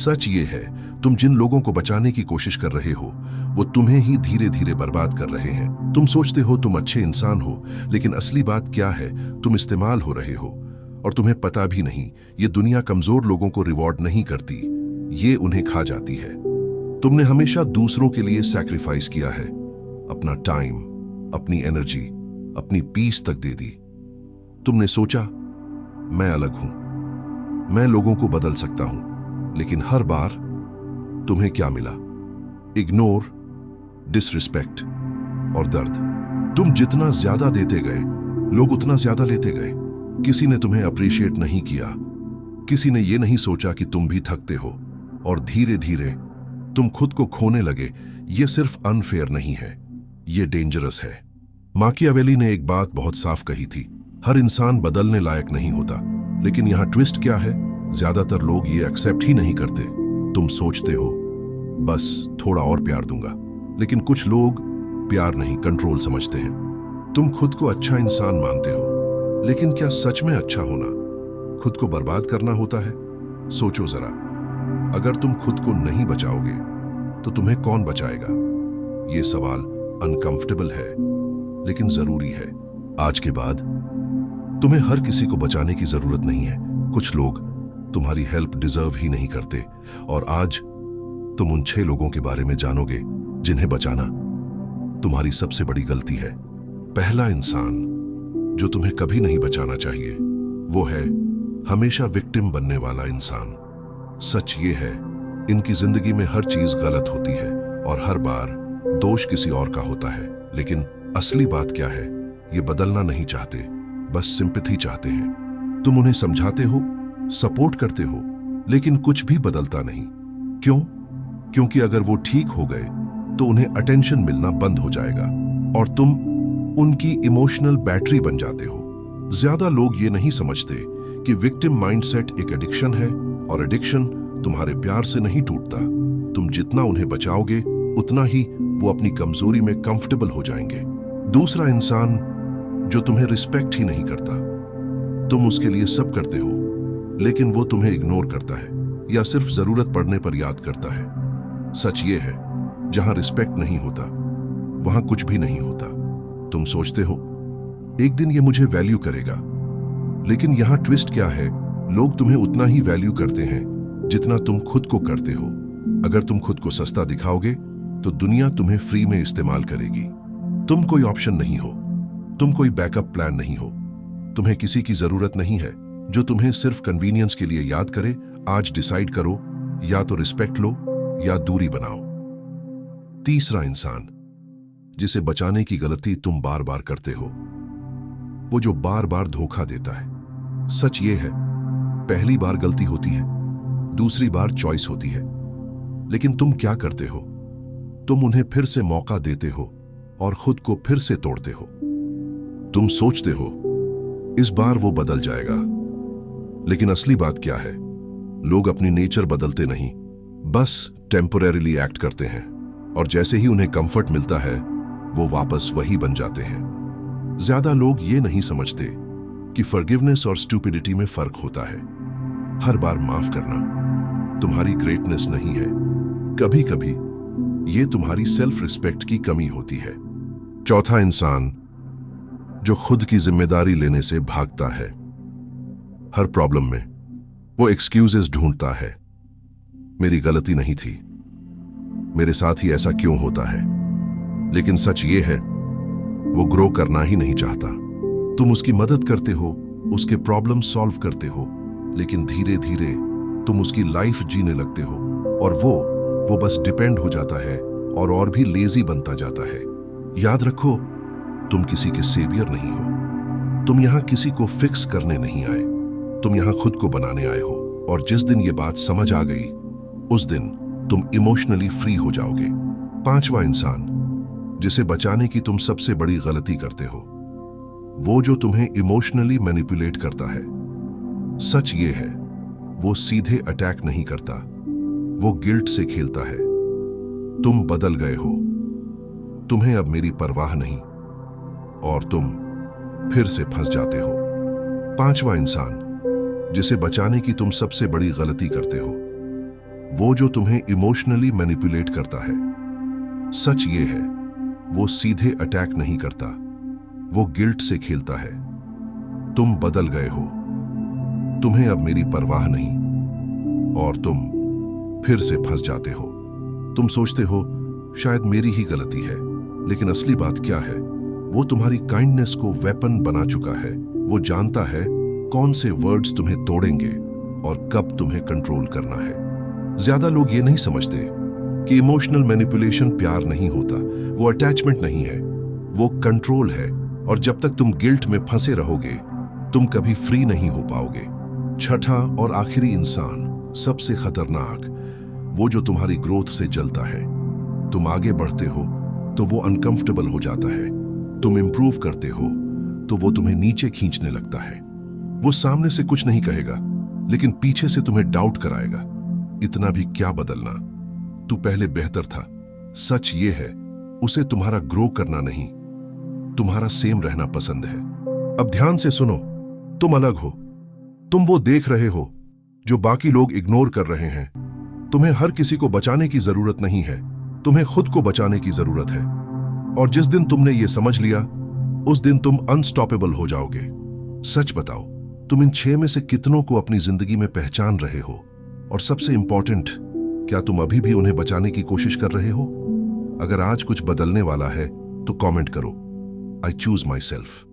सच ये है, तुम जिन लोगों को बचाने की कोशिश कर रहे हो वो तुम्हें ही धीरे धीरे बर्बाद कर रहे हैं। तुम सोचते हो तुम अच्छे इंसान हो, लेकिन असली बात क्या है, तुम इस्तेमाल हो रहे हो और तुम्हें पता भी नहीं। ये दुनिया कमजोर लोगों को रिवॉर्ड नहीं करती, ये उन्हें खा जाती है। तुमने हमेशा दूसरों के लिए सैक्रिफाइस किया है, अपना टाइम, अपनी एनर्जी, अपनी पीस तक दे दी। तुमने सोचा मैं अलग हूं, मैं लोगों को बदल सकता हूं, लेकिन हर बार तुम्हें क्या मिला? इग्नोर, डिसरिस्पेक्ट और दर्द। तुम जितना ज्यादा देते गए, लोग उतना ज्यादा लेते गए। किसी ने तुम्हें अप्रिशिएट नहीं किया, किसी ने यह नहीं सोचा कि तुम भी थकते हो, और धीरे धीरे तुम खुद को खोने लगे। यह सिर्फ अनफेयर नहीं है, यह डेंजरस है। माकियावेली ने एक बात बहुत साफ कही थी, हर इंसान बदलने लायक नहीं होता। लेकिन यहां ट्विस्ट क्या है, ज्यादातर लोग ये एक्सेप्ट ही नहीं करते। तुम सोचते हो बस थोड़ा और प्यार दूंगा, लेकिन कुछ लोग प्यार नहीं, कंट्रोल समझते हैं। तुम खुद को अच्छा इंसान मानते हो, लेकिन क्या सच में अच्छा होना खुद को बर्बाद करना होता है? सोचो जरा, अगर तुम खुद को नहीं बचाओगे तो तुम्हें कौन बचाएगा? यह सवाल अनकंफर्टेबल है, लेकिन जरूरी है। आज के बाद तुम्हें हर किसी को बचाने की जरूरत नहीं है। कुछ लोग तुम्हारी हेल्प डिजर्व ही नहीं करते, और आज तुम उन 6 लोगों के बारे में जानोगे जिन्हें बचाना तुम्हारी सबसे बड़ी गलती है। पहला इंसान जो तुम्हें कभी नहीं बचाना चाहिए वो है हमेशा विक्टिम बनने वाला इंसान। सच ये है, इनकी जिंदगी में हर चीज गलत होती है और हर बार दोष किसी और का होता है। लेकिन असली बात क्या है, ये बदलना नहीं चाहते, बस सिंपैथी चाहते हैं। तुम उन्हें समझाते हो, सपोर्ट करते हो, लेकिन कुछ भी बदलता नहीं। क्यों? क्योंकि अगर वो ठीक हो गए तो उन्हें अटेंशन मिलना बंद हो जाएगा और तुम उनकी इमोशनल बैटरी बन जाते हो। ज्यादा लोग ये नहीं समझते कि विक्टिम माइंडसेट एक एडिक्शन है, और एडिक्शन तुम्हारे प्यार से नहीं टूटता। तुम जितना उन्हें बचाओगे उतना ही वो अपनी कमजोरी में कंफर्टेबल हो जाएंगे। दूसरा इंसान जो तुम्हें रिस्पेक्ट ही नहीं करता, तुम उसके लिए सब करते हो, लेकिन वो तुम्हें इग्नोर करता है या सिर्फ जरूरत पड़ने पर याद करता है। सच ये है, जहां रिस्पेक्ट नहीं होता वहां कुछ भी नहीं होता। तुम सोचते हो एक दिन ये मुझे वैल्यू करेगा, लेकिन यहां ट्विस्ट क्या है, लोग तुम्हें उतना ही वैल्यू करते हैं जितना तुम खुद को करते हो। अगर तुम खुद को सस्ता दिखाओगे तो दुनिया तुम्हें फ्री में इस्तेमाल करेगी। तुम कोई ऑप्शन नहीं हो, तुम कोई बैकअप प्लान नहीं हो, तुम्हें किसी की जरूरत नहीं है जो तुम्हें सिर्फ कन्वीनियंस के लिए याद करे। आज डिसाइड करो, या तो रिस्पेक्ट लो या दूरी बनाओ। तीसरा इंसान जिसे बचाने की गलती तुम बार बार करते हो, वो जो बार बार धोखा देता है। सच ये है, पहली बार गलती होती है, दूसरी बार चॉइस होती है, लेकिन तुम क्या करते हो? तुम उन्हें फिर से मौका देते हो और खुद को फिर से तोड़ते हो। तुम सोचते हो इस बार वो बदल जाएगा, लेकिन असली बात क्या है, लोग अपनी नेचर बदलते नहीं, बस टेम्पोरेरीली एक्ट करते हैं, और जैसे ही उन्हें कंफर्ट मिलता है वो वापस वही बन जाते हैं। ज्यादा लोग ये नहीं समझते कि फॉरगिवनेस और स्टूपिडिटी में फर्क होता है। हर बार माफ करना तुम्हारी ग्रेटनेस नहीं है, कभी कभी ये तुम्हारी सेल्फ रिस्पेक्ट की कमी होती है। चौथा इंसान जो खुद की जिम्मेदारी लेने से भागता है। हर प्रॉब्लम में वो एक्सक्यूजेस ढूंढता है, मेरी गलती नहीं थी, मेरे साथ ही ऐसा क्यों होता है। लेकिन सच ये है, वो ग्रो करना ही नहीं चाहता। तुम उसकी मदद करते हो, उसके प्रॉब्लम सॉल्व करते हो, लेकिन धीरे धीरे तुम उसकी लाइफ जीने लगते हो, और वो बस डिपेंड हो जाता है और भी लेजी बनता जाता है। याद रखो, तुम किसी के सेवियर नहीं हो, तुम यहां किसी को फिक्स करने नहीं आए, तुम यहां खुद को बनाने आए हो। और जिस दिन ये बात समझ आ गई, उस दिन तुम इमोशनली फ्री हो जाओगे। पांचवा इंसान जिसे बचाने की तुम सबसे बड़ी गलती करते हो, वो जो तुम्हें इमोशनली मैनिपुलेट करता है। सच ये है, वो सीधे अटैक नहीं करता, वो गिल्ट से खेलता है। तुम बदल गए हो, तुम्हें अब मेरी परवाह नहीं, और तुम फिर से फंस जाते हो। पांचवा इंसान जिसे बचाने की तुम सबसे बड़ी गलती करते हो, वो जो तुम्हें इमोशनली मैनिपुलेट करता है। सच ये है, वो सीधे अटैक नहीं करता, वो गिल्ट से खेलता है। तुम बदल गए हो, तुम्हें अब मेरी परवाह नहीं, और तुम फिर से फंस जाते हो। तुम सोचते हो शायद मेरी ही गलती है, लेकिन असली बात क्या है? वो तुम्हारी काइंडनेस को वेपन बना चुका है। वो जानता है कौन से वर्ड्स तुम्हें तोड़ेंगे और कब तुम्हें कंट्रोल करना है। ज्यादा लोग ये नहीं समझते कि इमोशनल मैनिपुलेशन प्यार नहीं होता, वो अटैचमेंट नहीं है, वो कंट्रोल है। और जब तक तुम गिल्ट में फंसे रहोगे, तुम कभी फ्री नहीं हो पाओगे। छठा और आखिरी इंसान, सबसे खतरनाक, वो जो तुम्हारी ग्रोथ से जलता है। तुम आगे बढ़ते हो तो वो अनकंफर्टेबल हो जाता है, तुम इंप्रूव करते हो तो वो तुम्हें नीचे खींचने लगता है। वो सामने से कुछ नहीं कहेगा, लेकिन पीछे से तुम्हें डाउट कराएगा, इतना भी क्या बदलना, तू पहले बेहतर था। सच ये है, उसे तुम्हारा ग्रो करना नहीं, तुम्हारा सेम रहना पसंद है। अब ध्यान से सुनो, तुम अलग हो, तुम वो देख रहे हो जो बाकी लोग इग्नोर कर रहे हैं। तुम्हें हर किसी को बचाने की जरूरत नहीं है, तुम्हें खुद को बचाने की जरूरत है। और जिस दिन तुमने ये समझ लिया, उस दिन तुम अनस्टॉपेबल हो जाओगे। सच बताओ, तुम इन 6 में से कितनों को अपनी जिंदगी में पहचान रहे हो? और सबसे इंपॉर्टेंट, क्या तुम अभी भी उन्हें बचाने की कोशिश कर रहे हो? अगर आज कुछ बदलने वाला है तो कमेंट करो, आई चूज माई सेल्फ।